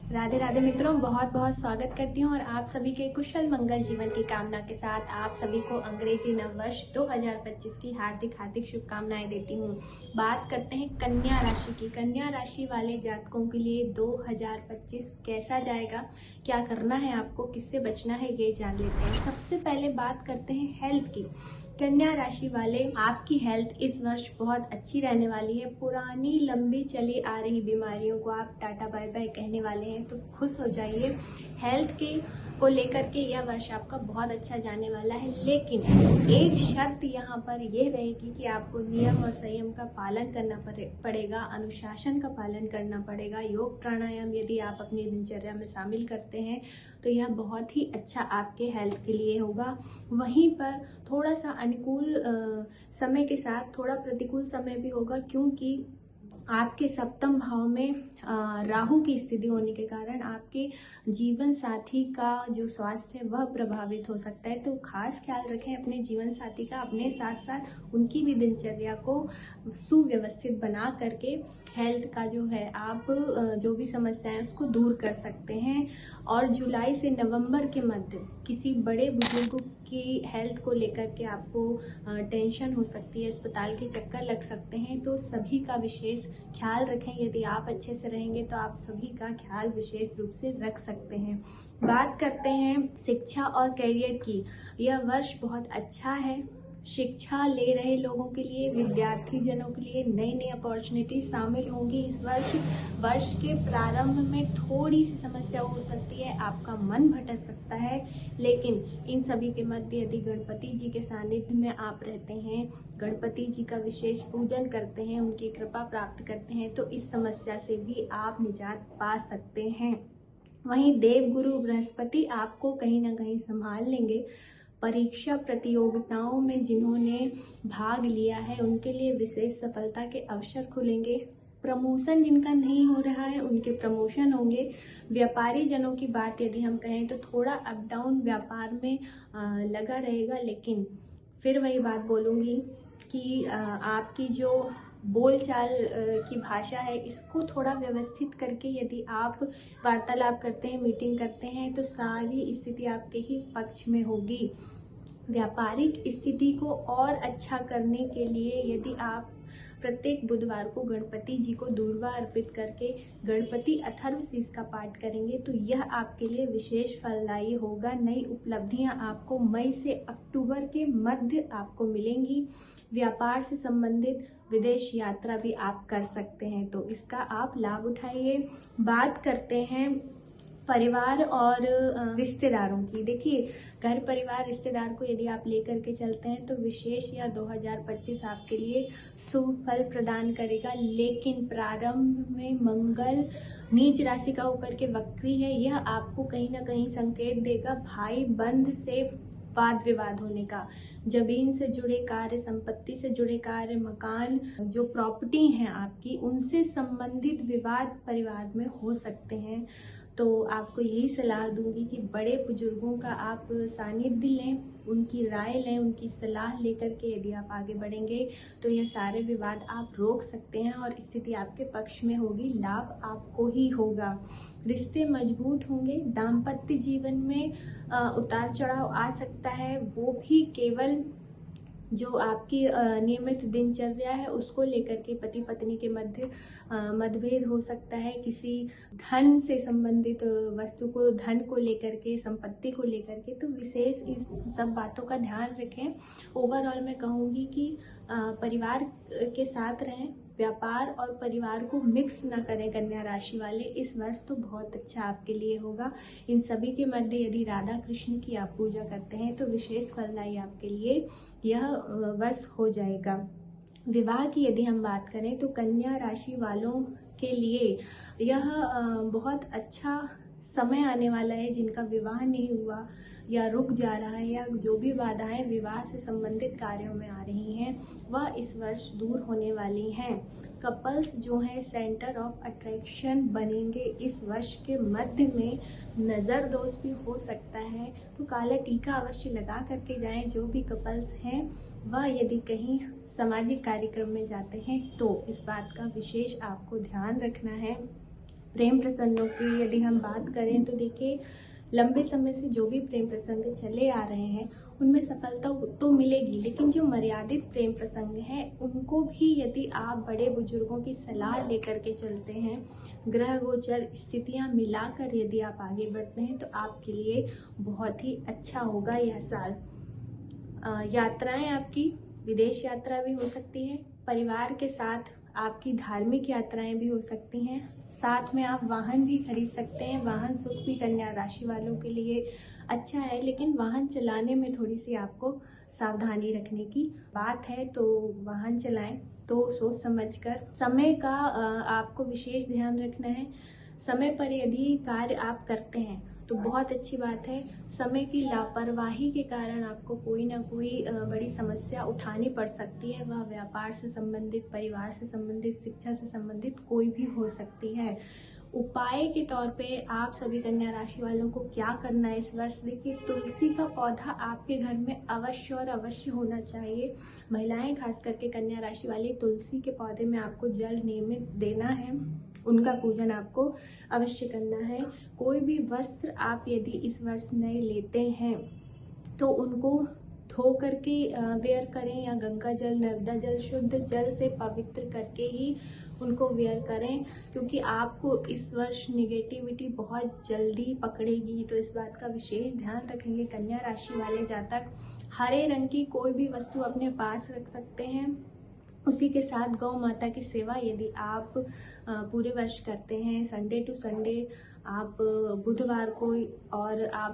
राधे राधे मित्रों, बहुत बहुत स्वागत करती हूँ और आप सभी के कुशल मंगल जीवन की कामना के साथ आप सभी को अंग्रेजी नववर्ष 2025 की हार्दिक हार्दिक शुभकामनाएं देती हूँ। बात करते हैं कन्या राशि की। कन्या राशि वाले जातकों के लिए 2025 कैसा जाएगा, क्या करना है आपको, किससे बचना है, ये जान लेते हैं। सबसे पहले बात करते हैं हेल्थ की। कन्या राशि वाले, आपकी हेल्थ इस वर्ष बहुत अच्छी रहने वाली है। पुरानी लंबी चली आ रही बीमारियों को आप टाटा बाय बाय कहने वाले हैं, तो खुश हो जाइए। हेल्थ के को लेकर के यह वर्ष आपका बहुत अच्छा जाने वाला है, लेकिन एक शर्त यहाँ पर यह रहेगी कि आपको नियम और संयम का पालन करना पड़ेगा, अनुशासन का पालन करना पड़ेगा। योग प्राणायाम यदि आप अपनी दिनचर्या में शामिल करते हैं तो यह बहुत ही अच्छा आपके हेल्थ के लिए होगा। वहीं पर थोड़ा सा अनुकूल समय के साथ थोड़ा प्रतिकूल समय भी होगा, क्योंकि आपके सप्तम भाव में राहु की स्थिति होने के कारण आपके जीवन साथी का जो स्वास्थ्य है वह प्रभावित हो सकता है। तो खास ख्याल रखें अपने जीवन साथी का, अपने साथ साथ उनकी भी दिनचर्या को सुव्यवस्थित बना करके हेल्थ का जो है आप जो भी समस्या है उसको दूर कर सकते हैं। और जुलाई से नवंबर के मध्य किसी बड़े बुजुर्ग की हेल्थ को लेकर के आपको टेंशन हो सकती है, अस्पताल के चक्कर लग सकते हैं, तो सभी का विशेष ख्याल रखें। यदि आप अच्छे से रहेंगे तो आप सभी का ख्याल विशेष रूप से रख सकते हैं। बात करते हैं शिक्षा और करियर की। यह वर्ष बहुत अच्छा है। शिक्षा ले रहे लोगों के लिए, विद्यार्थी जनों के लिए नई नई अपॉर्चुनिटी शामिल होंगी इस वर्ष के प्रारंभ में थोड़ी सी समस्या हो सकती है, आपका मन भटक सकता है, लेकिन इन सभी के मध्य यदि गणपति जी के सानिध्य में आप रहते हैं, गणपति जी का विशेष पूजन करते हैं, उनकी कृपा प्राप्त करते हैं, तो इस समस्या से भी आप निजात पा सकते हैं। वहीं देव गुरु बृहस्पति आपको कहीं ना कहीं संभाल लेंगे। परीक्षा प्रतियोगिताओं में जिन्होंने भाग लिया है उनके लिए विशेष सफलता के अवसर खुलेंगे। प्रमोशन जिनका नहीं हो रहा है उनके प्रमोशन होंगे। व्यापारी जनों की बात यदि हम कहें तो थोड़ा अप डाउन व्यापार में लगा रहेगा, लेकिन फिर वही बात बोलूँगी कि आपकी जो बोलचाल की भाषा है इसको थोड़ा व्यवस्थित करके यदि आप वार्तालाप करते हैं, मीटिंग करते हैं, तो सारी स्थिति आपके ही पक्ष में होगी। व्यापारिक स्थिति को और अच्छा करने के लिए यदि आप प्रत्येक बुधवार को गणपति जी को दूर्वा अर्पित करके गणपति अथर्वशीष का पाठ करेंगे तो यह आपके लिए विशेष फलदायी होगा। नई उपलब्धियां आपको मई से अक्टूबर के मध्य आपको मिलेंगी। व्यापार से संबंधित विदेश यात्रा भी आप कर सकते हैं, तो इसका आप लाभ उठाइए। बात करते हैं परिवार और रिश्तेदारों की। देखिए, घर परिवार रिश्तेदार को यदि आप लेकर के चलते हैं तो विशेष यह 2025 आपके लिए शुभ फल प्रदान करेगा, लेकिन प्रारंभ में मंगल नीच राशि का होकर के वक्री है। यह आपको कहीं ना कहीं संकेत देगा भाई बंध से वाद विवाद होने का। जमीन से जुड़े कार्य, संपत्ति से जुड़े कार्य, मकान, जो प्रॉपर्टी हैं आपकी, उनसे संबंधित विवाद परिवार में हो सकते हैं। तो आपको यही सलाह दूंगी कि बड़े बुजुर्गों का आप सानिध्य लें, उनकी राय लें, उनकी सलाह लेकर के यदि आप आगे बढ़ेंगे तो यह सारे विवाद आप रोक सकते हैं और स्थिति आपके पक्ष में होगी, लाभ आपको ही होगा। रिश्ते मजबूत होंगे। दाम्पत्य जीवन में उतार चढ़ाव आ सकता है, वो भी केवल जो आपकी नियमित दिनचर्या है उसको लेकर के पति पत्नी के मध्य मतभेद हो सकता है। किसी धन से संबंधित वस्तु को, धन को लेकर के, संपत्ति को लेकर के, तो विशेष इस सब बातों का ध्यान रखें। ओवरऑल मैं कहूँगी कि परिवार के साथ रहें, व्यापार और परिवार को मिक्स ना करें कन्या राशि वाले। इस वर्ष तो बहुत अच्छा आपके लिए होगा। इन सभी के मध्य यदि राधा कृष्ण की आप पूजा करते हैं तो विशेष फलदायी आपके लिए यह वर्ष हो जाएगा। विवाह की यदि हम बात करें तो कन्या राशि वालों के लिए यह बहुत अच्छा समय आने वाला है। जिनका विवाह नहीं हुआ या रुक जा रहा है, या जो भी बाधाएं विवाह से संबंधित कार्यों में आ रही हैं वह इस वर्ष दूर होने वाली हैं। कपल्स जो हैं सेंटर ऑफ अट्रैक्शन बनेंगे इस वर्ष के मध्य में। नज़र दोष भी हो सकता है, तो काला टीका अवश्य लगा करके जाएं। जो भी कपल्स हैं वह यदि कहीं सामाजिक कार्यक्रम में जाते हैं तो इस बात का विशेष आपको ध्यान रखना है। प्रेम प्रसंगों की यदि हम बात करें तो देखिए, लंबे समय से जो भी प्रेम प्रसंग चले आ रहे हैं उनमें सफलता तो मिलेगी, लेकिन जो मर्यादित प्रेम प्रसंग हैं उनको भी यदि आप बड़े बुजुर्गों की सलाह लेकर के चलते हैं, ग्रह गोचर स्थितियां मिलाकर यदि आप आगे बढ़ते हैं तो आपके लिए बहुत ही अच्छा होगा यह साल। यात्राएं आपकी विदेश यात्रा भी हो सकती है, परिवार के साथ आपकी धार्मिक यात्राएं भी हो सकती हैं, साथ में आप वाहन भी खरीद सकते हैं। वाहन सुख भी कन्या राशि वालों के लिए अच्छा है, लेकिन वाहन चलाने में थोड़ी सी आपको सावधानी रखने की बात है, तो वाहन चलाएं तो सोच समझकर। समय का आपको विशेष ध्यान रखना है। समय पर यदि कार्य आप करते हैं तो बहुत अच्छी बात है। समय की लापरवाही के कारण आपको कोई ना कोई बड़ी समस्या उठानी पड़ सकती है। वह व्यापार से संबंधित, परिवार से संबंधित, शिक्षा से संबंधित कोई भी हो सकती है। उपाय के तौर पे आप सभी कन्या राशि वालों को क्या करना है इस वर्ष, देखिए, तुलसी का पौधा आपके घर में अवश्य और अवश्य होना चाहिए। महिलाएं खास करके कन्या राशि वाली तुलसी के पौधे में आपको जल नियमित देना है, उनका पूजन आपको अवश्य करना है। कोई भी वस्त्र आप यदि इस वर्ष नए लेते हैं तो उनको धो करके वेयर करें, या गंगा जल, नर्मदा जल, शुद्ध जल से पवित्र करके ही उनको वेयर करें, क्योंकि आपको इस वर्ष निगेटिविटी बहुत जल्दी पकड़ेगी। तो इस बात का विशेष ध्यान रखेंगे कन्या राशि वाले जातक। हरे रंग की कोई भी वस्तु अपने पास रख सकते हैं। उसी के साथ गौ माता की सेवा यदि आप पूरे वर्ष करते हैं, संडे टू संडे आप बुधवार को, और आप